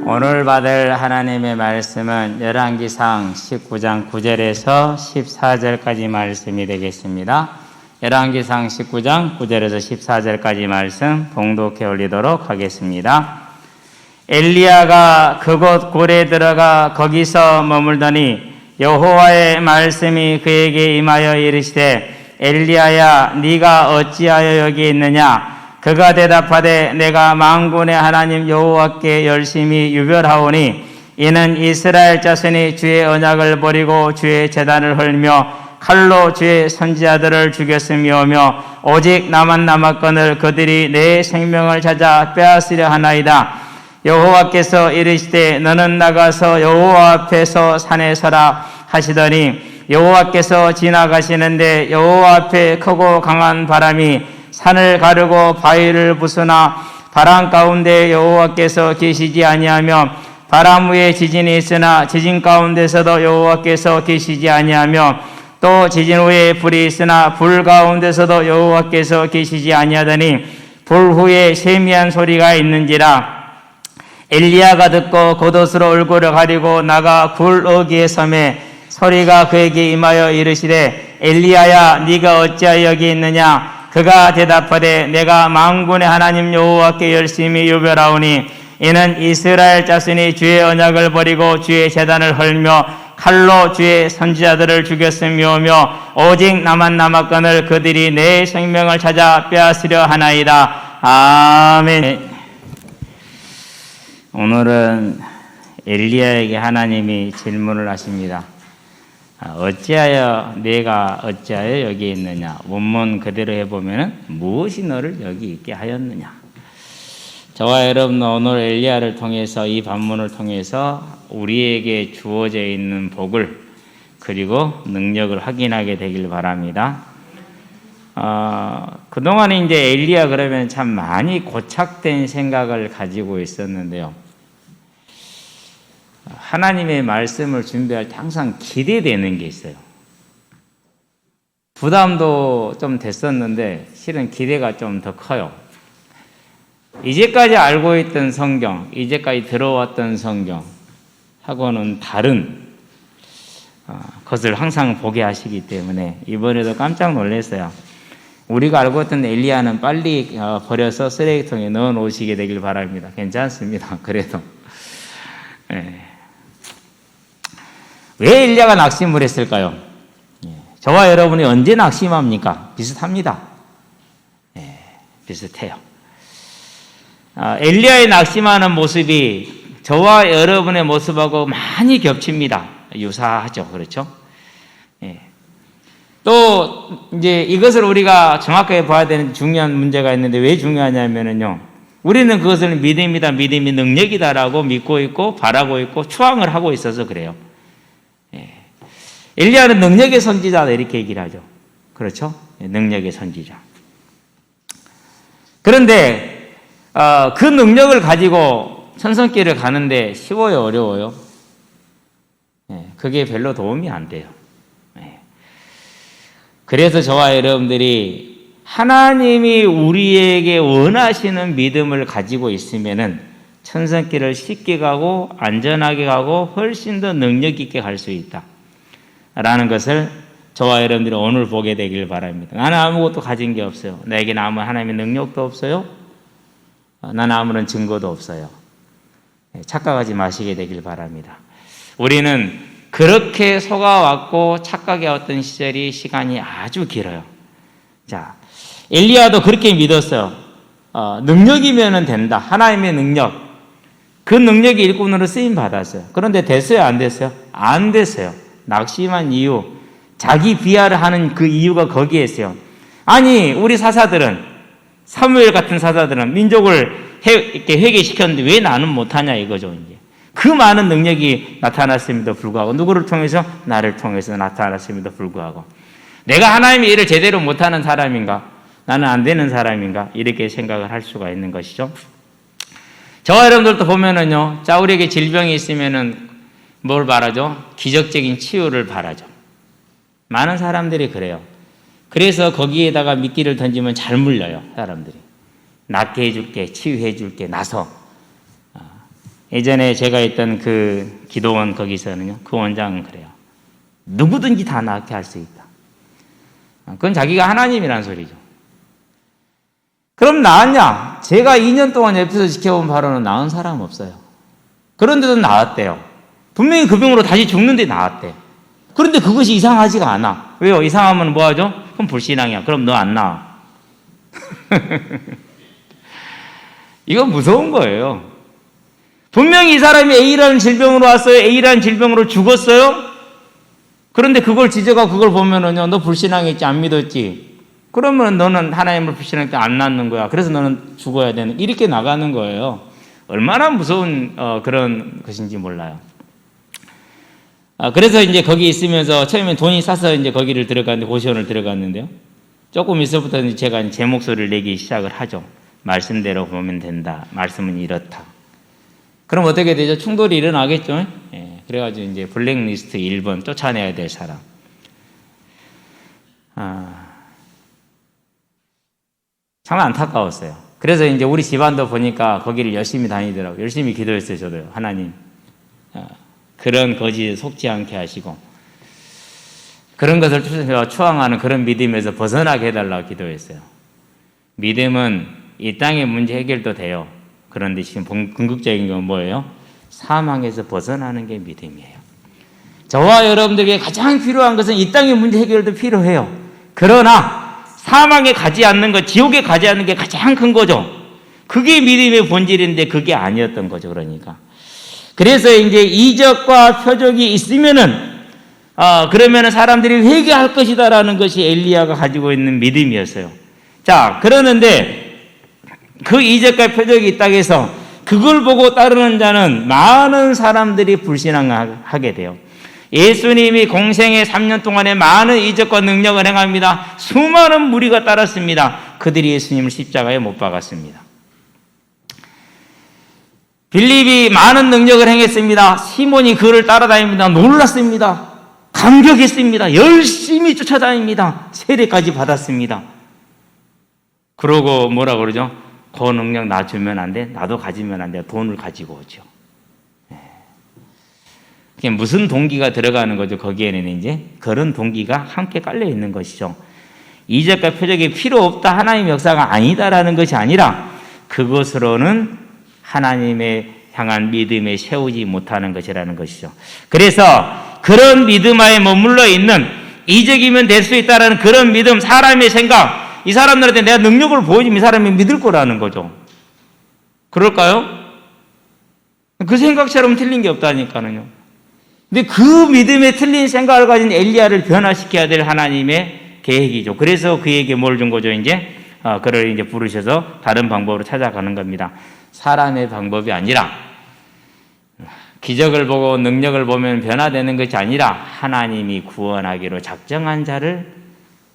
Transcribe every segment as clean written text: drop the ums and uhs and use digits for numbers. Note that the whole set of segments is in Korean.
오늘 받을 하나님의 말씀은 열왕기상 19장 9절에서 14절까지 말씀이 되겠습니다. 열왕기상 19장 9절에서 14절까지 말씀 봉독해 올리도록 하겠습니다. 엘리야가 그곳 굴에 들어가 거기서 머물더니 여호와의 말씀이 그에게 임하여 이르시되 엘리야야 네가 어찌하여 여기 있느냐? 그가 대답하되 내가 만군의 하나님 여호와께 열심히 유별하오니 이는 이스라엘 자손이 주의 언약을 버리고 주의 제단을 헐며 칼로 주의 선지자들을 죽였으며며 오직 나만 남았거늘 그들이 내 생명을 찾아 빼앗으려 하나이다. 여호와께서 이르시되 너는 나가서 여호와 앞에서 산에 서라 하시더니 여호와께서 지나가시는데 여호와 앞에 크고 강한 바람이 산을 가르고 바위를 부수나 바람 가운데 여호와께서 계시지 아니하며 바람 위에 지진이 있으나 지진 가운데서도 여호와께서 계시지 아니하며 또 지진 후에 불이 있으나 불 가운데서도 여호와께서 계시지 아니하더니 불 후에 세미한 소리가 있는지라. 엘리야가 듣고 겉옷으로 얼굴을 가리고 나가 굴 어귀에 서매 소리가 그에게 임하여 이르시되 엘리야야 네가 어찌하여 여기 있느냐? 그가 대답하되 내가 만군의 하나님 여호와께 열심히 유별하오니 이는 이스라엘 자손이 주의 언약을 버리고 주의 제단을 헐며 칼로 주의 선지자들을 죽였으며며 오직 나만 남았거늘 그들이 내 생명을 찾아 빼앗으려 하나이다. 아멘. 오늘은 엘리야에게 하나님이 질문을 하십니다. 어찌하여 내가 어찌하여 여기 있느냐? 원문 그대로 해보면 무엇이 너를 여기 있게 하였느냐? 저와 여러분 오늘 엘리야를 통해서 이 반문을 통해서 우리에게 주어져 있는 복을 그리고 능력을 확인하게 되길 바랍니다. 그동안에 이제 엘리야 그러면 참 많이 고착된 생각을 가지고 있었는데요. 하나님의 말씀을 준비할 때 항상 기대되는 게 있어요. 부담도 좀 됐었는데 실은 기대가 좀 더 커요. 이제까지 알고 있던 성경, 이제까지 들어왔던 성경하고는 다른 것을 항상 보게 하시기 때문에 이번에도 깜짝 놀랐어요. 우리가 알고 있던 엘리야는 빨리 버려서 쓰레기통에 넣어 놓으시게 되길 바랍니다. 괜찮습니다. 그래도. 네. 왜 엘리야가 낙심을 했을까요? 저와 여러분이 언제 낙심합니까? 비슷합니다. 비슷해요. 엘리야의 낙심하는 모습이 저와 여러분의 모습하고 많이 겹칩니다. 유사하죠. 그렇죠? 또 이제 이것을 우리가 정확하게 봐야 되는 중요한 문제가 있는데 왜 중요하냐면요. 우리는 그것을 믿음이다, 믿음이 능력이다라고 믿고 있고 바라고 있고 추앙을 하고 있어서 그래요. 엘리야는 능력의 선지자다 이렇게 얘기를 하죠. 그렇죠? 능력의 선지자. 그런데 그 능력을 가지고 천성길을 가는데 쉬워요, 어려워요? 그게 별로 도움이 안 돼요. 그래서 저와 여러분들이 하나님이 우리에게 원하시는 믿음을 가지고 있으면은 천성길을 쉽게 가고 안전하게 가고 훨씬 더 능력 있게 갈 수 있다. 라는 것을 저와 여러분들이 오늘 보게 되길 바랍니다. 나는 아무것도 가진 게 없어요. 나에게는 아무 하나님의 능력도 없어요. 나는 아무런 증거도 없어요. 착각하지 마시게 되길 바랍니다. 우리는 그렇게 속아왔고 착각해왔던 시간이 아주 길어요. 자, 엘리야도 그렇게 믿었어요. 능력이면 된다. 하나님의 능력. 그 능력이 일꾼으로 쓰임 받았어요. 그런데 됐어요? 안 됐어요? 안 됐어요. 낙심한 이유, 자기 비하를 하는 그 이유가 거기에 있어요. 아니, 우리 사사들은, 사무엘 같은 사사들은 민족을 이렇게 회개시켰는데 왜 나는 못하냐 이거죠, 이제. 그 많은 능력이 나타났음에도 불구하고, 누구를 통해서? 나를 통해서 나타났음에도 불구하고. 내가 하나님의 일을 제대로 못하는 사람인가? 나는 안 되는 사람인가? 이렇게 생각을 할 수가 있는 것이죠. 저와 여러분들도 보면은요, 자, 우리에게 질병이 있으면은 뭘 바라죠? 기적적인 치유를 바라죠. 많은 사람들이 그래요. 그래서 거기에다가 미끼를 던지면 잘 물려요, 사람들이. 낫게 해줄게, 치유해줄게, 나서. 예전에 제가 있던 그 기도원 거기서는요, 그 원장은 그래요. 누구든지 다 낫게 할 수 있다. 그건 자기가 하나님이라는 소리죠. 그럼 나았냐? 제가 2년 동안 옆에서 지켜본 바로는 나은 사람 없어요. 그런데도 나았대요. 분명히 그 병으로 다시 죽는데 나았대. 그런데 그것이 이상하지가 않아. 왜요? 이상하면 뭐 하죠? 그럼 불신앙이야. 그럼 너 안 나아. 이건 무서운 거예요. 분명히 이 사람이 A라는 질병으로 왔어요. A라는 질병으로 죽었어요. 그런데 그걸 지져가 그걸 보면은요, 너 불신앙했지, 안 믿었지. 그러면 너는 하나님을 불신할 때 안 낫는 거야. 그래서 너는 죽어야 되는, 이렇게 나가는 거예요. 얼마나 무서운 그런 것인지 몰라요. 그래서 이제 거기 있으면서 처음에 돈이 싸서 이제 거기를 들어갔는데, 고시원을 들어갔는데요. 조금 있어부터 제가 제 목소리를 내기 시작을 하죠. 말씀대로 보면 된다. 말씀은 이렇다. 그럼 어떻게 되죠? 충돌이 일어나겠죠? 예, 그래가지고 이제 블랙리스트 1번 쫓아내야 될 사람. 참 안타까웠어요. 그래서 이제 우리 집안도 보니까 거기를 열심히 다니더라고요. 열심히 기도했어요, 저도요. 하나님, 그런 거짓에 속지 않게 하시고, 그런 것을 추앙하는 그런 믿음에서 벗어나게 해달라고 기도했어요. 믿음은 이 땅의 문제 해결도 돼요. 그런데 지금 궁극적인 건 뭐예요? 사망에서 벗어나는 게 믿음이에요. 저와 여러분들에게 가장 필요한 것은 이 땅의 문제 해결도 필요해요. 그러나 사망에 가지 않는 것, 지옥에 가지 않는 게 가장 큰 거죠. 그게 믿음의 본질인데 그게 아니었던 거죠. 그러니까. 그래서 이제 이적과 표적이 있으면은 그러면은 사람들이 회개할 것이다라는 것이 엘리야가 가지고 있는 믿음이었어요. 자, 그러는데 그 이적과 표적이 있다고 해서 그걸 보고 따르는 자는 많은 사람들이 불신앙하게 돼요. 예수님이 공생의 3년 동안에 많은 이적과 능력을 행합니다. 수많은 무리가 따랐습니다. 그들이 예수님을 십자가에 못 박았습니다. 빌립이 많은 능력을 행했습니다. 시몬이 그를 따라다닙니다. 놀랐습니다. 감격했습니다. 열심히 쫓아다닙니다. 세례까지 받았습니다. 그러고 뭐라 그러죠? 그 능력 나 주면 안 돼? 나도 가지면 안 돼? 돈을 가지고 오죠. 그게 무슨 동기가 들어가는 거죠? 거기에는 이제 그런 동기가 함께 깔려 있는 것이죠. 이적과 표적이 필요 없다, 하나님의 역사가 아니다라는 것이 아니라 그것으로는 하나님의 향한 믿음에 세우지 못하는 것이라는 것이죠. 그래서 그런 믿음 하에 머물러 있는, 이적이면 될 수 있다라는 그런 믿음, 사람의 생각, 이 사람들한테 내가 능력을 보여주면 이 사람이 믿을 거라는 거죠. 그럴까요? 그 생각처럼 틀린 게 없다니까요. 근데 그 믿음에 틀린 생각을 가진 엘리야를 변화시켜야 될 하나님의 계획이죠. 그래서 그에게 뭘 준 거죠, 이제? 그를 이제 부르셔서 다른 방법으로 찾아가는 겁니다. 사람의 방법이 아니라, 기적을 보고 능력을 보면 변화되는 것이 아니라 하나님이 구원하기로 작정한 자를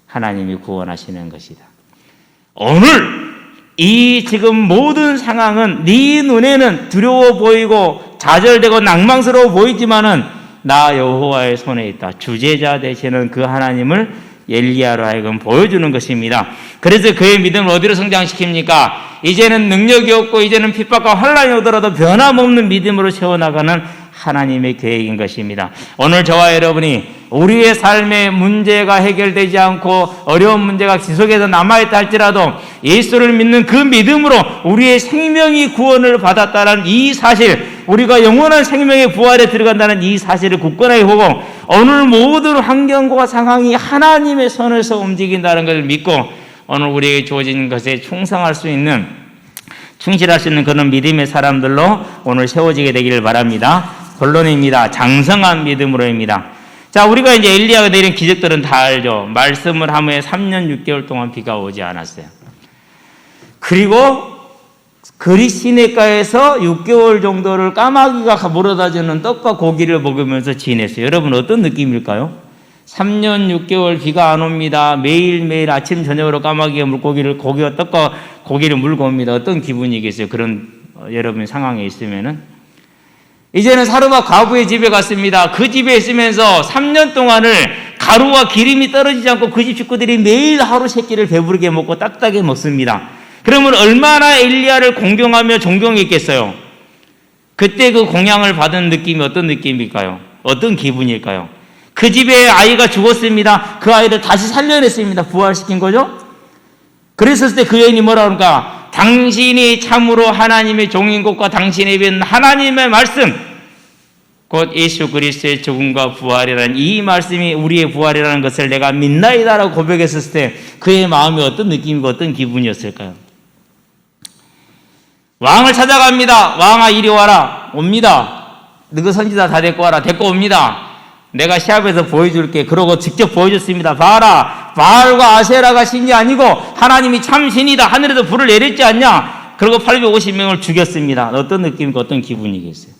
하나님이 구원하시는 것이다. 오늘 이 지금 모든 상황은 네 눈에는 두려워 보이고 좌절되고 낭망스러워 보이지만은 나 여호와의 손에 있다. 주제자 되시는 그 하나님을 엘리야로 하여금 보여주는 것입니다. 그래서 그의 믿음을 어디로 성장시킵니까? 이제는 능력이 없고 이제는 핍박과 혼란이 오더라도 변함없는 믿음으로 세워나가는 하나님의 계획인 것입니다. 오늘 저와 여러분이 우리의 삶의 문제가 해결되지 않고 어려운 문제가 지속해서 남아있다 할지라도 예수를 믿는 그 믿음으로 우리의 생명이 구원을 받았다는 이 사실, 우리가 영원한 생명의 부활에 들어간다는 이 사실을 굳건하게 보고 오늘 모든 환경과 상황이 하나님의 손에서 움직인다는 것을 믿고 오늘 우리에게 주어진 것에 충성할 수 있는, 충실할 수 있는 그런 믿음의 사람들로 오늘 세워지게 되기를 바랍니다. 본론입니다. 장성한 믿음으로입니다. 자, 우리가 이제 엘리야가 내린 기적들은 다 알죠. 말씀을 한 후에 3년 6개월 동안 비가 오지 않았어요. 그리고 그리 시내가에서 6개월 정도를 까마귀가 물어다주는 떡과 고기를 먹으면서 지냈어요. 여러분 어떤 느낌일까요? 3년 6개월 비가 안 옵니다. 매일매일 아침 저녁으로 까마귀가 고기와 떡과 고기를 물고 옵니다. 어떤 기분이겠어요? 그런 여러분 상황에 있으면은. 이제는 사르밧 과부의 집에 갔습니다. 그 집에 있으면서 3년 동안을 가루와 기름이 떨어지지 않고 그 집 식구들이 매일 하루 세 끼를 배부르게 먹고 따뜻하게 먹습니다. 그러면 얼마나 엘리야를 공경하며 존경했겠어요. 그때 그 공양을 받은 느낌이 어떤 느낌일까요? 어떤 기분일까요? 그 집에 아이가 죽었습니다. 그 아이를 다시 살려냈습니다. 부활시킨 거죠? 그랬을 때 그 여인이 뭐라 그러니까 당신이 참으로 하나님의 종인 것과 당신의 입에 하나님의 말씀 곧 예수 그리스도의 죽음과 부활이라는 이 말씀이 우리의 부활이라는 것을 내가 믿나이다라고 고백했을 때 그의 마음이 어떤 느낌이고 어떤 기분이었을까요? 왕을 찾아갑니다. 왕아 이리 와라. 옵니다. 너그 선지자 다 데리고 와라. 데리고 옵니다. 내가 시합에서 보여줄게. 그러고 직접 보여줬습니다. 봐라. 바알과 아세라가 신이 아니고 하나님이 참 신이다. 하늘에서 불을 내렸지 않냐. 그리고 850명을 죽였습니다. 어떤 느낌이고 어떤 기분이겠어요?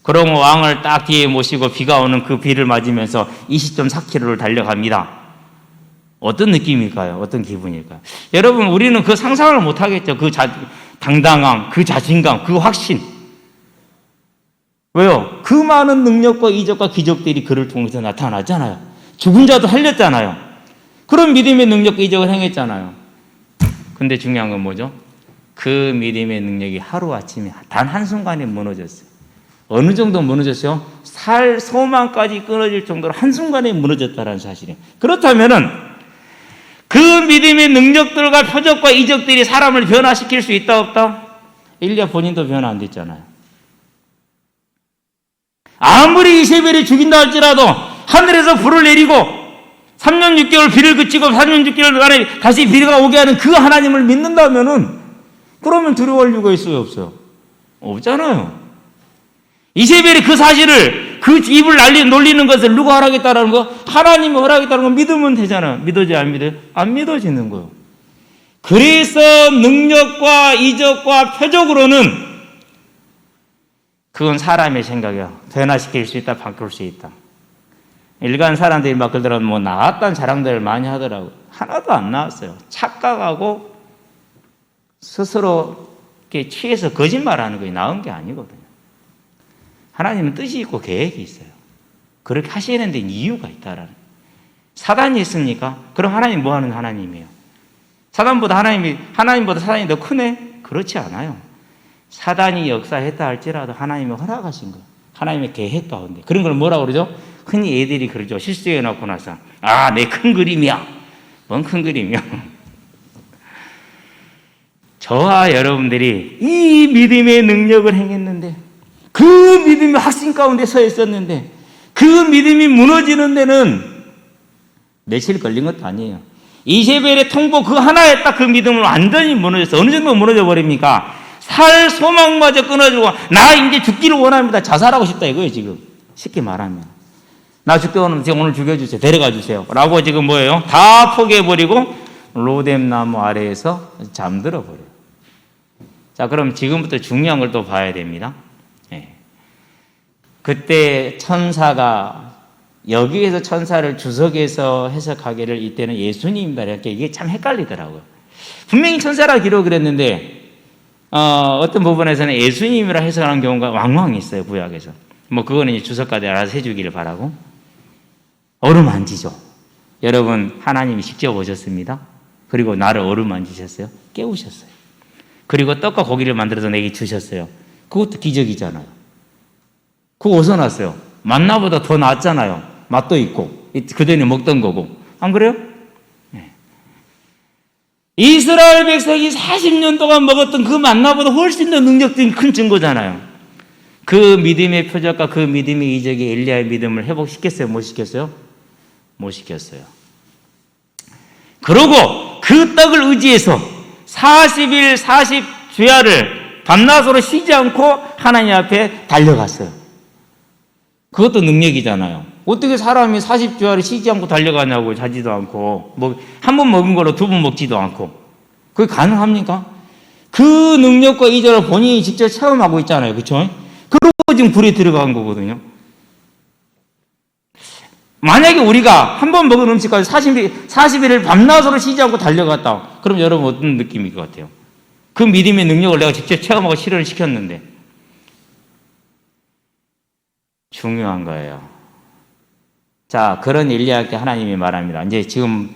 그러면 왕을 딱 뒤에 모시고 비가 오는 그 비를 맞으면서 20.4km를 달려갑니다. 어떤 느낌일까요? 어떤 기분일까요? 여러분, 우리는 그 상상을 못하겠죠. 그 당당함, 그 자신감, 그 확신. 왜요? 그 많은 능력과 이적과 기적들이 그를 통해서 나타났잖아요. 죽은 자도 살렸잖아요. 그런 믿음의 능력과 이적을 행했잖아요. 근데 중요한 건 뭐죠? 그 믿음의 능력이 하루아침에 단 한순간에 무너졌어요. 어느 정도 무너졌어요? 살 소망까지 끊어질 정도로 한순간에 무너졌다는 사실이에요. 그렇다면은 그 믿음의 능력들과 표적과 이적들이 사람을 변화시킬 수 있다 없다? 엘리야 본인도 변화 안 됐잖아요. 아무리 이세벨이 죽인다 할지라도 하늘에서 불을 내리고 3년 6개월 비를 그치고 3년 6개월 만에 다시 비가 오게 하는 그 하나님을 믿는다면은 그러면 두려워할 이유가 있어요 없어요? 없잖아요. 이세벨이 그 사실을 그 입을 놀리는 것을 누가 허락했다라는 거? 하나님이 허락했다는 거 믿으면 되잖아요. 믿어지 안 믿어요? 안 믿어지는 거예요. 그래서 능력과 이적과 표적으로는 그건 사람의 생각이야. 변화시킬 수 있다, 바꿀 수 있다. 일반 사람들이 막 그러더라도 뭐 나왔다는 자랑들을 많이 하더라고요. 하나도 안 나왔어요. 착각하고 스스로 이렇게 취해서 거짓말하는 거에 나온 게 아니거든요. 하나님은 뜻이 있고 계획이 있어요. 그렇게 하시는 데 이유가 있다라는. 사단이 있습니까? 그럼 하나님 뭐 하는 하나님이에요? 사단보다 사단이 더 크네? 그렇지 않아요. 사단이 역사했다 할지라도 하나님이 허락하신 거예요. 하나님의 계획 가운데. 그런 걸 뭐라고 그러죠? 흔히 애들이 그러죠. 실수해 놓고 나서 내 큰 그림이야. 뭔 큰 그림이야? 저와 여러분들이 이 믿음의 능력을 행했는데 그 믿음이 확신 가운데 서 있었는데 그 믿음이 무너지는 데는 며칠 걸린 것도 아니에요. 이세벨의 통보 그 하나에 딱 그 믿음을 완전히 무너졌어요. 어느 정도 무너져 버립니까? 살 소망마저 끊어지고 나 이제 죽기를 원합니다. 자살하고 싶다 이거예요 지금. 쉽게 말하면. 나 죽기 원하면 오늘 죽여주세요. 데려가 주세요. 라고 지금 뭐예요? 다 포기해버리고 로뎀나무 아래에서 잠들어 버려요. 자, 그럼 지금부터 중요한 걸 또 봐야 됩니다. 그때 천사가 여기에서 천사를 주석에서 해석하기를 이때는 예수님이다 이렇게 이게 참 헷갈리더라고요. 분명히 천사라 기록을 했는데 어떤 부분에서는 예수님이라 해석하는 경우가 왕왕 있어요. 구약에서. 뭐 그거는 주석가들 알아서 해주기를 바라고. 어루만지죠. 여러분 하나님이 직접 오셨습니다. 그리고 나를 어루만지셨어요. 깨우셨어요. 그리고 떡과 고기를 만들어서 내게 주셨어요. 그것도 기적이잖아요. 그거 어디서 났어요? 만나보다 더 낫잖아요. 맛도 있고 그전에 먹던 거고. 안 그래요? 네. 이스라엘 백성이 40년 동안 먹었던 그 만나보다 훨씬 더 능력적인 큰 증거잖아요. 그 믿음의 표적과 그 믿음의 이적이 엘리야의 믿음을 회복시켰어요? 못 시켰어요? 못 시켰어요. 그러고 그 떡을 의지해서 40일 40주야를 밤낮으로 쉬지 않고 하나님 앞에 달려갔어요. 그것도 능력이잖아요. 어떻게 사람이 40주야를 쉬지 않고 달려가냐고. 자지도 않고 한 번 먹은 거로 두 번 먹지도 않고. 그게 가능합니까? 그 능력과 이적을 본인이 직접 체험하고 있잖아요. 그렇죠? 그러고 지금 불에 들어간 거거든요. 만약에 우리가 한 번 먹은 음식까지 40일을 밤낮으로 쉬지 않고 달려갔다. 그럼 여러분 어떤 느낌일 것 같아요? 그 믿음의 능력을 내가 직접 체험하고 실현을 시켰는데. 중요한 거예요. 자, 그런 엘리야에게 하나님이 말합니다. 이제 지금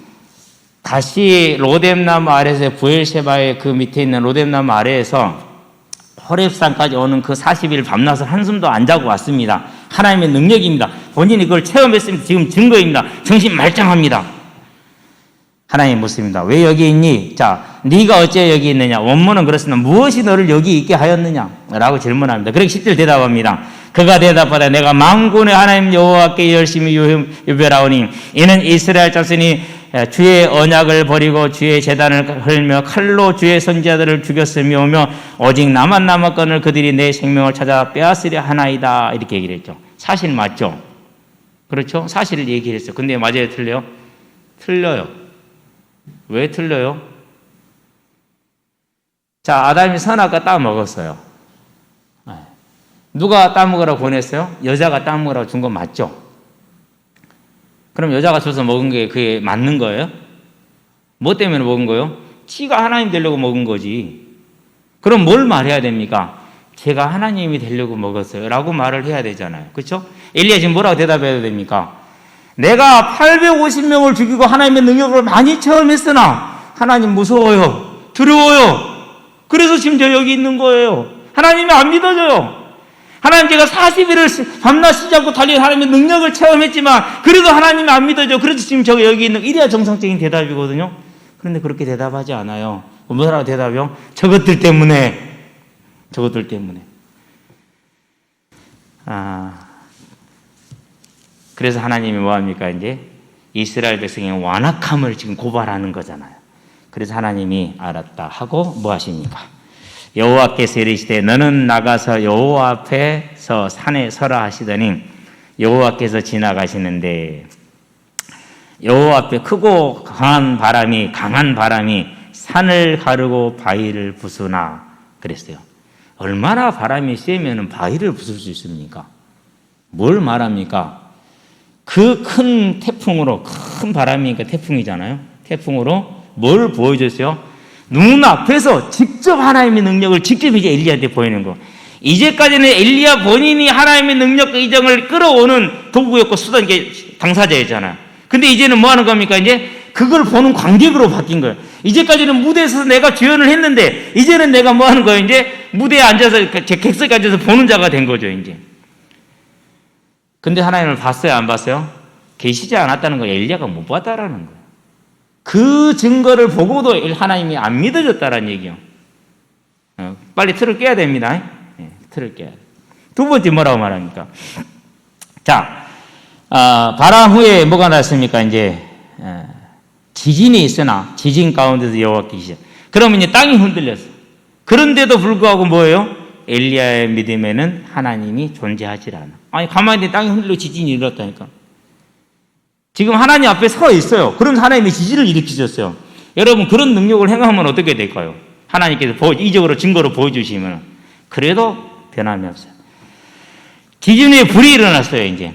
다시 로뎀나무 아래에서 부엘셰바의 그 밑에 있는 로뎀나무 아래에서 호렙산까지 오는 그 40일 밤낮을 한숨도 안 자고 왔습니다. 하나님의 능력입니다. 본인이 그걸 체험했습니다. 지금 증거입니다. 정신 말짱합니다. 하나님 묻습니다. 왜 여기 있니? 자, 네가 어째 여기 있느냐? 원문은 그렇습니다. 무엇이 너를 여기 있게 하였느냐? 라고 질문합니다. 그렇게 10절 대답합니다. 그가 대답하되 내가 만군의 하나님 여호와께 열심히 유별하오니 이는 이스라엘 자손이 주의 언약을 버리고 주의 제단을 헐며 칼로 주의 선지자들을 죽였으며 오며 오직 나만 남았거늘 그들이 내 생명을 찾아 빼앗으려 하나이다. 이렇게 얘기를 했죠. 사실 맞죠? 그렇죠? 사실을 얘기를 했어요. 근데 맞아요? 틀려요? 틀려요. 왜 틀려요? 자, 아담이 선악과 따먹었어요. 누가 따먹으라고 보냈어요? 여자가 따먹으라고 준 건 맞죠? 그럼 여자가 줘서 먹은 게 그게 맞는 거예요? 뭐 때문에 먹은 거예요? 지가 하나님 되려고 먹은 거지. 그럼 뭘 말해야 됩니까? 제가 하나님이 되려고 먹었어요 라고 말을 해야 되잖아요. 그렇죠? 엘리야 지금 뭐라고 대답해야 됩니까? 내가 850명을 죽이고 하나님의 능력을 많이 체험했으나 하나님 무서워요. 두려워요. 그래서 지금 저 여기 있는 거예요. 하나님이 안 믿어져요. 하나님 제가 40일을 밤낮 쉬지 않고 달린 하나님의 능력을 체험했지만 그래도 하나님이 안 믿어져. 그래서 지금 저 여기 있는 이래야 정상적인 대답이거든요. 그런데 그렇게 대답하지 않아요. 뭐라고 대답해요? 저것들 때문에. 저것들 때문에. 그래서 하나님이 뭐합니까? 이제 이스라엘 백성의 완악함을 지금 고발하는 거잖아요. 그래서 하나님이 알았다 하고 뭐 하십니까? 여호와께서 이르시되 너는 나가서 여호와 앞에서 산에 서라 하시더니 여호와께서 지나가시는데 여호와 앞에 크고 강한 바람이 산을 가르고 바위를 부수나 그랬어요. 얼마나 바람이 세면 바위를 부술 수 있습니까? 뭘 말합니까? 그 큰 태풍으로, 큰 바람이니까 태풍이잖아요. 태풍으로 뭘 보여줬어요? 눈앞에서 직접 하나님의 능력을 직접 이제 엘리야한테 보이는 거. 이제까지는 엘리야 본인이 하나님의 능력과 이정을 끌어오는 도구였고 수단, 당사자였잖아요. 근데 이제는 뭐 하는 겁니까? 이제 그걸 보는 관객으로 바뀐 거예요. 이제까지는 무대에서 내가 주연을 했는데 이제는 내가 뭐 하는 거예요? 이제 무대에 앉아서, 객석에 앉아서 보는 자가 된 거죠, 이제. 근데 하나님을 봤어요, 안 봤어요? 계시지 않았다는 거 엘리야가 못 봤다라는 거예요. 그 증거를 보고도 하나님이 안 믿어졌다라는 얘기요. 빨리 틀을 깨야 됩니다. 틀을 깨야 돼. 두 번째 뭐라고 말합니까? 자, 바람 후에 뭐가 났습니까? 이제 지진이 있으나 지진 가운데서 여호와께서 계시죠. 그러면 이제 땅이 흔들렸어. 그런데도 불구하고 뭐예요? 엘리야의 믿음에는 하나님이 존재하지 않아. 아니 가만히 있는데 땅이 흔들리고 지진이 일어났다니까. 지금 하나님 앞에 서 있어요. 그럼 하나님이 지진을 일으키셨어요. 여러분 그런 능력을 행하면 어떻게 될까요? 하나님께서 이적으로 증거로 보여주시면 그래도 변함이 없어요. 지진 후에 불이 일어났어요. 이제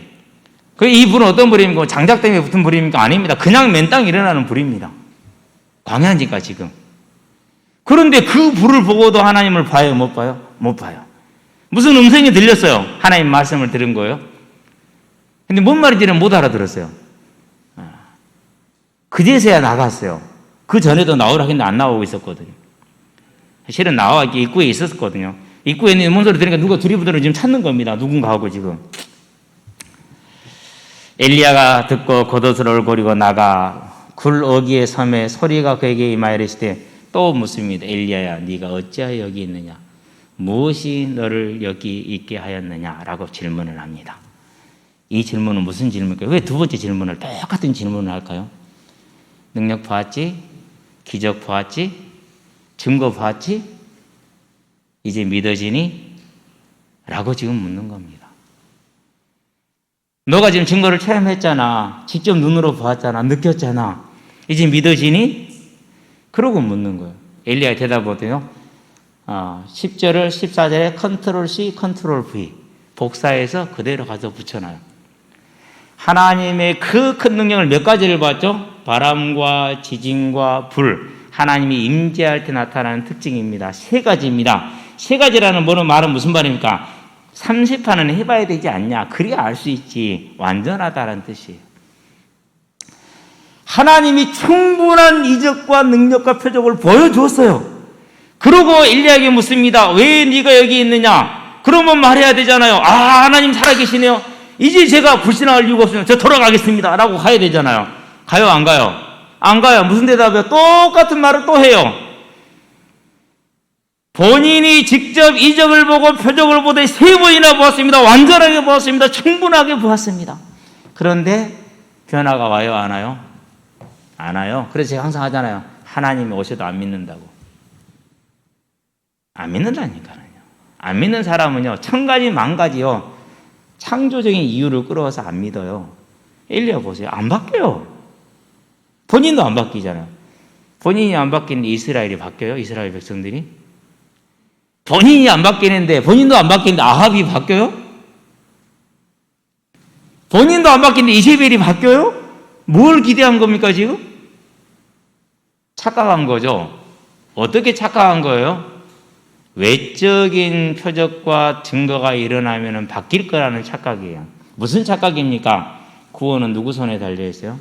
이 불은 어떤 불입니까? 장작 때문에 붙은 불입니까? 아닙니다. 그냥 맨 땅에 일어나는 불입니다. 광야니까 지금. 그런데 그 불을 보고도 하나님을 봐요? 못 봐요? 못 봐요. 무슨 음성이 들렸어요? 하나님 말씀을 들은 거예요? 근데 뭔 말인지는 못 알아들었어요. 그제서야 나갔어요. 그 전에도 나오라 했는데 안 나오고 있었거든요. 실은 나와 입구에 있었거든요. 입구에 있는 뭔 소리 들으니까 누가 두리부두리 지금 찾는 겁니다. 누군가 하고 지금. 엘리야가 듣고 겉옷을 얼굴이고 나가 굴 어귀의 섬에 소리가 그에게 임하이르시되 또 묻습니다. 엘리야야 네가 어찌하여 여기 있느냐? 무엇이 너를 여기 있게 하였느냐라고 질문을 합니다. 이 질문은 무슨 질문일까요? 왜 두 번째 질문을 똑같은 질문을 할까요? 능력 보았지? 기적 보았지? 증거 보았지? 이제 믿어지니? 라고 지금 묻는 겁니다. 너가 지금 증거를 체험했잖아. 직접 눈으로 보았잖아. 느꼈잖아. 이제 믿어지니? 그러고 묻는 거예요. 엘리야의 대답은 10절을 14절에 컨트롤 C, 컨트롤 V 복사해서 그대로 가서 붙여놔요. 하나님의 그 큰 능력을 몇 가지를 봤죠? 바람과 지진과 불, 하나님이 임재할 때 나타나는 특징입니다. 세 가지입니다. 세 가지라는 말은 무슨 말입니까? 30판은 해봐야 되지 않냐? 그래야 알 수 있지. 완전하다는 뜻이에요. 하나님이 충분한 이적과 능력과 표적을 보여줬어요. 그러고 엘리야에게 묻습니다. 왜 네가 여기 있느냐? 그러면 말해야 되잖아요. 아, 하나님 살아계시네요. 이제 제가 불신할 이유가 없으면 저 돌아가겠습니다 라고 가야 되잖아요. 가요 안 가요? 안 가요. 무슨 대답이요? 똑같은 말을 또 해요. 본인이 직접 이적을 보고 표적을 보되 3번이나 보았습니다. 완전하게 보았습니다. 충분하게 보았습니다. 그런데 변화가 와요? 안 와요? 안 와요. 그래서 제가 항상 하잖아요. 하나님이 오셔도 안 믿는다고. 안 믿는다니까요. 안 믿는 사람은요, 천가지 만가지요, 창조적인 이유를 끌어와서 안 믿어요. 엘리야 보세요. 안 바뀌어요. 본인도 안 바뀌잖아요. 본인이 안 바뀌는데 이스라엘이 바뀌어요? 이스라엘 백성들이? 본인이 안 바뀌는데, 본인도 안 바뀌는데 아합이 바뀌어요? 본인도 안 바뀌는데 이세벨이 바뀌어요? 뭘 기대한 겁니까, 지금? 착각한 거죠. 어떻게 착각한 거예요? 외적인 표적과 증거가 일어나면 바뀔 거라는 착각이에요. 무슨 착각입니까? 구원은 누구 손에 달려있어요?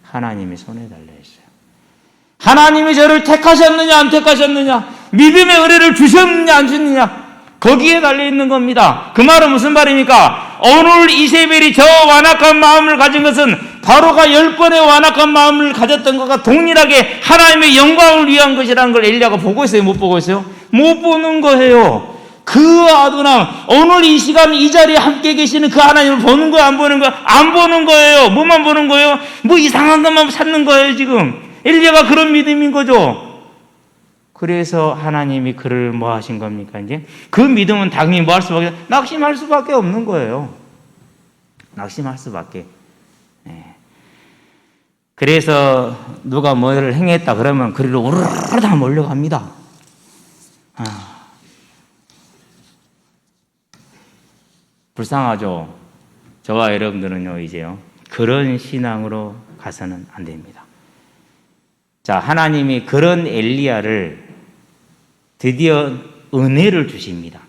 하나님의 손에 달려있어요. 하나님이 저를 택하셨느냐 안 택하셨느냐, 믿음의 의뢰를 주셨느냐 안 주느냐, 거기에 달려있는 겁니다. 그 말은 무슨 말입니까? 오늘 이세벨이 저 완악한 마음을 가진 것은 바로가 10번의 완악한 마음을 가졌던 것과 동일하게 하나님의 영광을 위한 것이라는 걸 엘리야가 보고 있어요? 못 보고 있어요? 못 보는 거예요. 그 아도남, 오늘 이 시간 이 자리에 함께 계시는 그 하나님을 보는 거예요? 안 보는 거예요? 안 보는 거예요. 뭐만 보는 거예요? 뭐 이상한 것만 찾는 거예요 지금. 엘리야가 그런 믿음인 거죠. 그래서 하나님이 그를 뭐 하신 겁니까? 이제 그 믿음은 당연히 뭐 할 수밖에, 낙심할 수밖에 없는 거예요. 낙심할 수밖에. 그래서 누가 뭐를 행했다 그러면 그리로 우르르 다 몰려갑니다. 불쌍하죠. 저와 여러분들은요, 이제요, 그런 신앙으로 가서는 안 됩니다. 자, 하나님이 그런 엘리야를 드디어 은혜를 주십니다.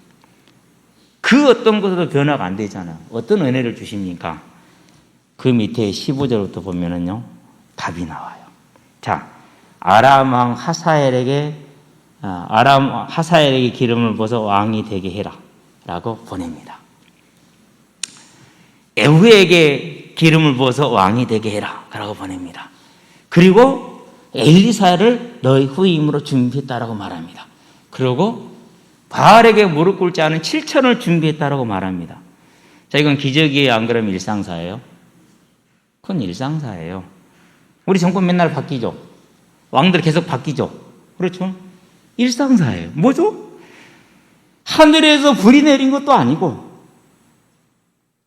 그 어떤 것도 변화가 안 되잖아요. 어떤 은혜를 주십니까? 그 밑에 15절부터 보면은요, 답이 나와요. 자, 아람 왕 하사엘에게 기름을 부어서 왕이 되게 해라 라고 보냅니다. 에후에게 기름을 부어서 왕이 되게 해라 라고 보냅니다. 그리고 엘리사를 너의 후임으로 준비했다라고 말합니다. 그리고 바알에게 무릎 꿇지 않은 7천을 준비했다라고 말합니다. 자, 이건 기적이에요? 안 그러면 일상사예요? 그건 일상사예요. 우리 정권 맨날 바뀌죠. 왕들 계속 바뀌죠. 그렇죠? 일상사예요. 뭐죠? 하늘에서 불이 내린 것도 아니고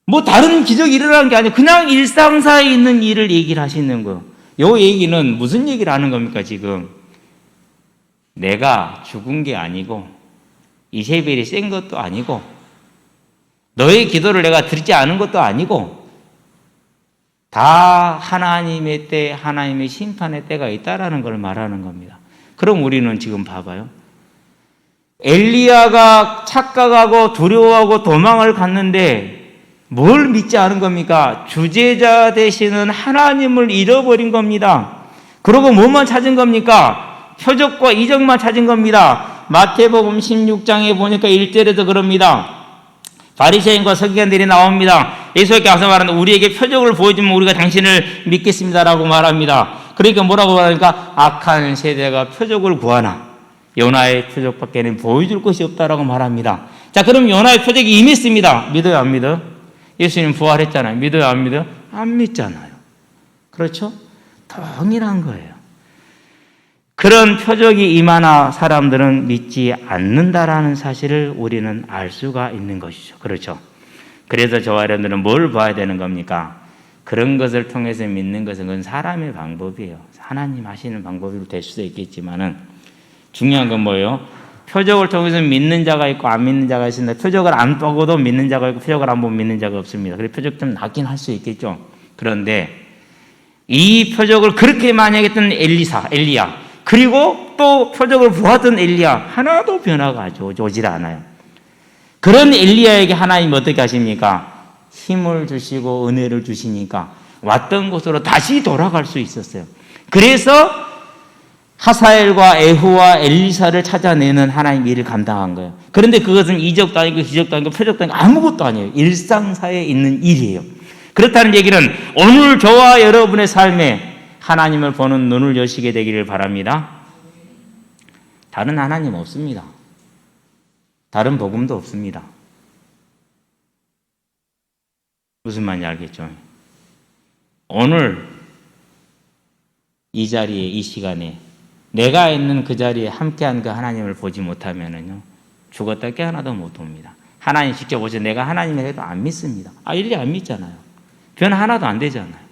뭐 다른 기적이 일어나는 게 아니고 그냥 일상사에 있는 일을 얘기를 하시는 거예요. 요 얘기는 무슨 얘기를 하는 겁니까 지금? 내가 죽은 게 아니고 이세벨이 센 것도 아니고 너의 기도를 내가 듣지 않은 것도 아니고 다 하나님의 때, 하나님의 심판의 때가 있다라는 걸 말하는 겁니다. 그럼 우리는 지금 봐봐요. 엘리야가 착각하고 두려워하고 도망을 갔는데 뭘 믿지 않은 겁니까? 주제자 되시는 하나님을 잃어버린 겁니다. 그러고 뭐만 찾은 겁니까? 표적과 이적만 찾은 겁니다. 마태복음 16장에 보니까 1절에도 그럽니다. 바리새인과 서기관들이 나옵니다. 예수께 가서 말하는, 우리에게 표적을 보여주면 우리가 당신을 믿겠습니다라고 말합니다. 그러니까 뭐라고 말하니까 악한 세대가 표적을 구하나 요나의 표적밖에는 보여줄 것이 없다라고 말합니다. 자, 그럼 요나의 표적이 임했습니다. 믿어요, 안 믿어요? 예수님 부활했잖아요. 믿어요, 안 믿어요? 안 믿잖아요. 그렇죠? 동일한 거예요. 그런 표적이 임하나 사람들은 믿지 않는다라는 사실을 우리는 알 수가 있는 것이죠. 그렇죠? 그래서 저와 여러분들은 뭘 봐야 되는 겁니까? 그런 것을 통해서 믿는 것은 그건 사람의 방법이에요. 하나님 하시는 방법으로 될 수도 있겠지만은 중요한 건 뭐예요? 표적을 통해서 믿는 자가 있고 안 믿는 자가 있습니다. 표적을 안 보고도 믿는 자가 있고 표적을 안 보고 믿는 자가 없습니다. 그래서 표적 좀 낫긴 할 수 있겠죠. 그런데 이 표적을 그렇게 많이 했던 엘리야, 그리고 또 표적을 보았던 엘리야, 하나도 변화가 오질 않아요. 그런 엘리야에게 하나님 어떻게 하십니까? 힘을 주시고 은혜를 주시니까 왔던 곳으로 다시 돌아갈 수 있었어요. 그래서 하사엘과 에후와 엘리사를 찾아내는 하나님의 일을 감당한 거예요. 그런데 그것은 이적도 아니고 기적도 아니고 표적도 아니고 아무것도 아니에요. 일상사에 있는 일이에요. 그렇다는 얘기는 오늘 저와 여러분의 삶에 하나님을 보는 눈을 여시게 되기를 바랍니다. 다른 하나님 없습니다. 다른 복음도 없습니다. 무슨 말인지 알겠죠? 오늘 이 자리에 이 시간에 내가 있는 그 자리에 함께한 그 하나님을 보지 못하면은요 죽었다 깨어나도 못 옵니다. 하나님 직접 오셔서 내가 하나님을 해도 안 믿습니다. 일리 안 믿잖아요. 변 하나도 안 되잖아요.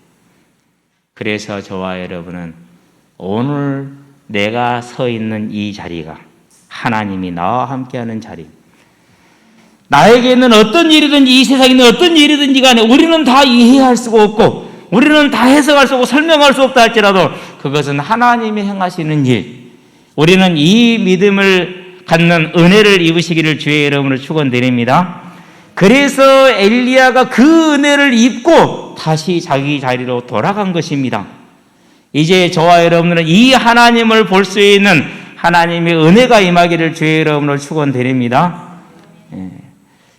그래서 저와 여러분은 오늘 내가 서 있는 이 자리가 하나님이 나와 함께하는 자리. 나에게는 어떤 일이든지 이 세상에 있는 어떤 일이든지 간에 우리는 다 이해할 수가 없고 우리는 다 해석할 수 없고 설명할 수 없다 할지라도 그것은 하나님이 행하시는 일. 우리는 이 믿음을 갖는 은혜를 입으시기를 주의 이름으로 축원드립니다. 그래서 엘리야가 그 은혜를 입고 다시 자기 자리로 돌아간 것입니다. 이제 저와 여러분들은 이 하나님을 볼 수 있는 하나님의 은혜가 임하기를 주의 이름으로 축원드립니다.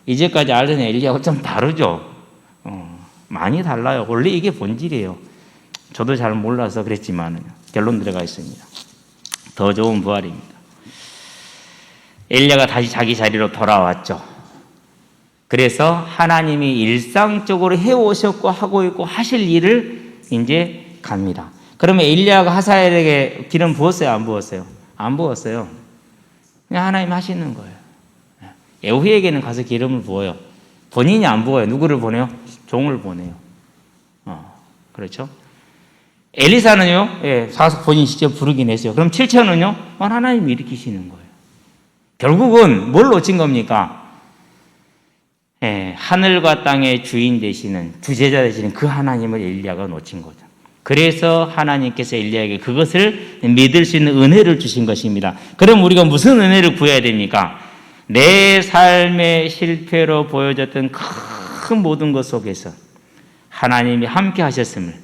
이제까지 알던 엘리야하고 좀 다르죠. 많이 달라요. 원래 이게 본질이에요. 저도 잘 몰라서 그랬지만 결론 들어가 있습니다. 더 좋은 부활입니다. 엘리야가 다시 자기 자리로 돌아왔죠. 그래서 하나님이 일상적으로 해오셨고 하고 있고 하실 일을 이제 갑니다. 그러면 엘리야가 하사엘에게 기름 부었어요? 안 부었어요? 안 부었어요. 그냥 하나님 하시는 거예요. 에후에게는 가서 기름을 부어요. 본인이 안 부어요. 누구를 보내요? 종을 보내요. 그렇죠? 엘리사는요, 사서 본인 직접 부르긴 했어요. 그럼 7천은요? 하나님이 일으키시는 거예요. 결국은 뭘 놓친 겁니까? 하늘과 땅의 주인 되시는, 주제자 되시는 그 하나님을 엘리야가 놓친 거죠. 그래서 하나님께서 엘리야에게 그것을 믿을 수 있는 은혜를 주신 것입니다. 그럼 우리가 무슨 은혜를 구해야 됩니까? 내 삶의 실패로 보여졌던 큰 모든 것 속에서 하나님이 함께 하셨음을,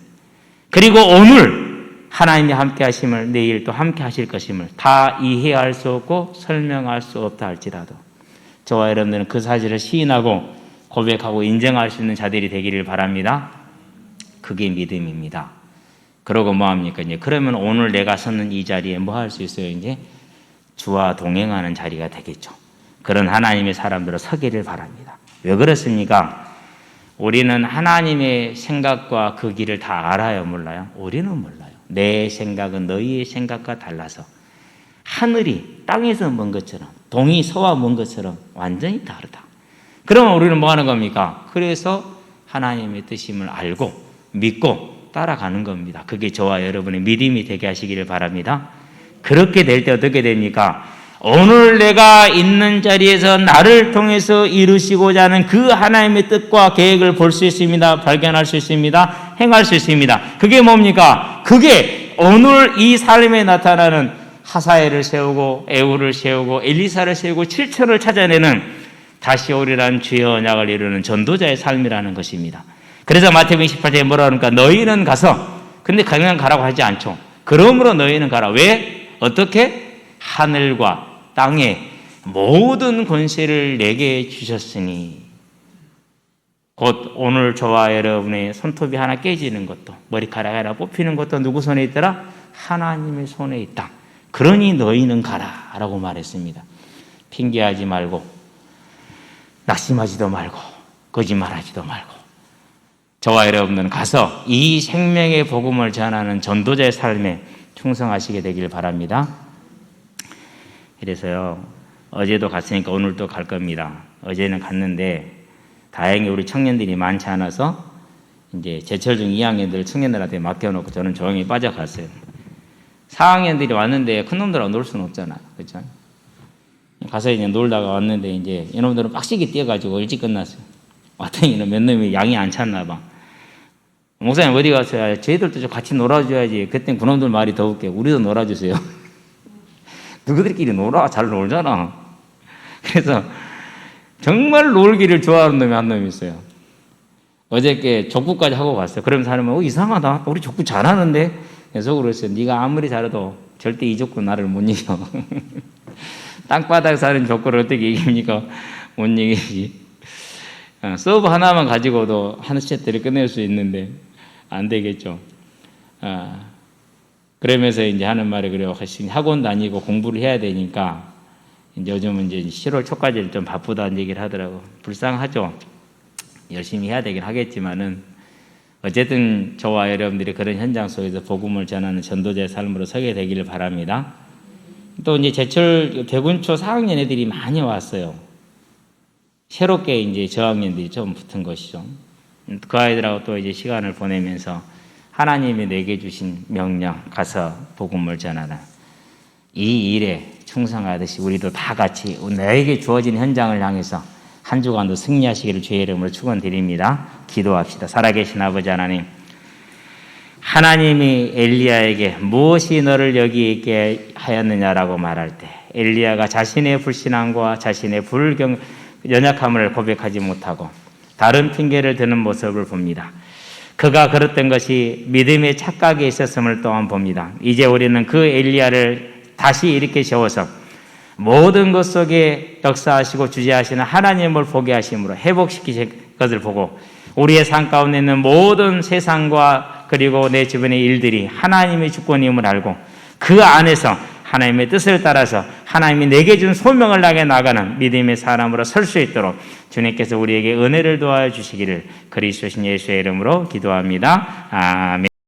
그리고 오늘 하나님이 함께 하심을, 내일 또 함께 하실 것임을 다 이해할 수 없고 설명할 수 없다 할지라도 저와 여러분들은 그 사실을 시인하고 고백하고 인정할 수 있는 자들이 되기를 바랍니다. 그게 믿음입니다. 그러고 뭐합니까? 이제 그러면 오늘 내가 섰는 이 자리에 뭐 할 수 있어요? 이제 주와 동행하는 자리가 되겠죠. 그런 하나님의 사람들로 서기를 바랍니다. 왜 그렇습니까? 우리는 하나님의 생각과 그 길을 다 알아요? 몰라요? 우리는 몰라요. 내 생각은 너희의 생각과 달라서 하늘이 땅에서 먼 것처럼 동이 서와 먼 것처럼 완전히 다르다. 그러면 우리는 뭐 하는 겁니까? 그래서 하나님의 뜻임을 알고 믿고 따라가는 겁니다. 그게 저와 여러분의 믿음이 되게 하시기를 바랍니다. 그렇게 될 때 어떻게 됩니까? 오늘 내가 있는 자리에서 나를 통해서 이루시고자 하는 그 하나님의 뜻과 계획을 볼 수 있습니다. 발견할 수 있습니다. 행할 수 있습니다. 그게 뭡니까? 그게 오늘 이 삶에 나타나는 하사엘을 세우고 에후를 세우고 엘리사를 세우고 7천을 찾아내는 다시 오리란 주의 언약을 이루는 전도자의 삶이라는 것입니다. 그래서 마태복음 18절에 뭐라 그러니까 너희는 가서, 근데 그냥 가라고 하지 않죠. 그러므로 너희는 가라. 왜? 어떻게? 하늘과 땅의 모든 권세를 내게 주셨으니, 곧 오늘 저와 여러분의 손톱이 하나 깨지는 것도 머리카락이 하나 뽑히는 것도 누구 손에 있더라? 하나님의 손에 있다. 그러니 너희는 가라 라고 말했습니다. 핑계하지 말고 낙심하지도 말고 거짓말하지도 말고 저와 여러분들은 가서 이 생명의 복음을 전하는 전도자의 삶에 충성하시게 되길 바랍니다. 그래서요, 어제도 갔으니까 오늘도 갈 겁니다. 어제는 갔는데 다행히 우리 청년들이 많지 않아서 이제 제철 중 2학년들 청년들한테 맡겨놓고 저는 조용히 빠져갔어요. 4학년들이 왔는데 큰 놈들하고 놀 수는 없잖아요. 그렇죠? 가서 이제 놀다가 왔는데 이제 이놈들은 빡시게 뛰어가지고 일찍 끝났어요. 왔더니 몇 놈이 양이 안 찼나 봐. 목사님 어디 갔어요? 저희들도 좀 같이 놀아줘야지. 그땐 그놈들 말이 더 웃겨. 우리도 놀아주세요. 누구들끼리 놀아. 잘 놀잖아. 그래서 정말 놀기를 좋아하는 놈이 한 놈이 있어요. 어저께 족구까지 하고 갔어요. 그러면서 하면 이상하다. 우리 족구 잘하는데. 속으로 했어요. 네가 아무리 잘해도 절대 이 조건 나를 못 이겨. 땅바닥 사는 조건을 어떻게 이깁니까? 못 이기지. 서브 하나만 가지고도 한 세트를 끝낼 수 있는데 안 되겠죠. 그러면서 이제 하는 말이 그래요. 학원 다니고 공부를 해야 되니까 이제 요즘은 이제 10월 초까지 좀 바쁘다는 얘기를 하더라고. 불쌍하죠. 열심히 해야 되긴 하겠지만은 어쨌든 저와 여러분들이 그런 현장 속에서 복음을 전하는 전도자의 삶으로 서게 되기를 바랍니다. 또 이제 제철 대군초 4학년 애들이 많이 왔어요. 새롭게 이제 저학년들이 좀 붙은 것이죠. 그 아이들하고 또 이제 시간을 보내면서 하나님이 내게 주신 명령, 가서 복음을 전하라. 이 일에 충성하듯이 우리도 다 같이 나에게 주어진 현장을 향해서 한 주간도 승리하시기를 주의 이름으로 축원드립니다. 기도합시다. 살아계신 아버지 하나님, 하나님이 엘리야에게 무엇이 너를 여기 있게 하였느냐라고 말할 때 엘리야가 자신의 불신앙과 자신의 연약함을 고백하지 못하고 다른 핑계를 드는 모습을 봅니다. 그가 그랬던 것이 믿음의 착각에 있었음을 또한 봅니다. 이제 우리는 그 엘리야를 다시 이렇게 세워서 모든 것 속에 역사하시고 주재하시는 하나님을 보게 하심으로 회복시키실 것을 보고 우리의 삶 가운데 있는 모든 세상과 그리고 내 주변의 일들이 하나님의 주권임을 알고 그 안에서 하나님의 뜻을 따라서 하나님이 내게 준 소명을 향해 나가는 믿음의 사람으로 설 수 있도록 주님께서 우리에게 은혜를 도와주시기를 그리스도신 예수의 이름으로 기도합니다. 아멘.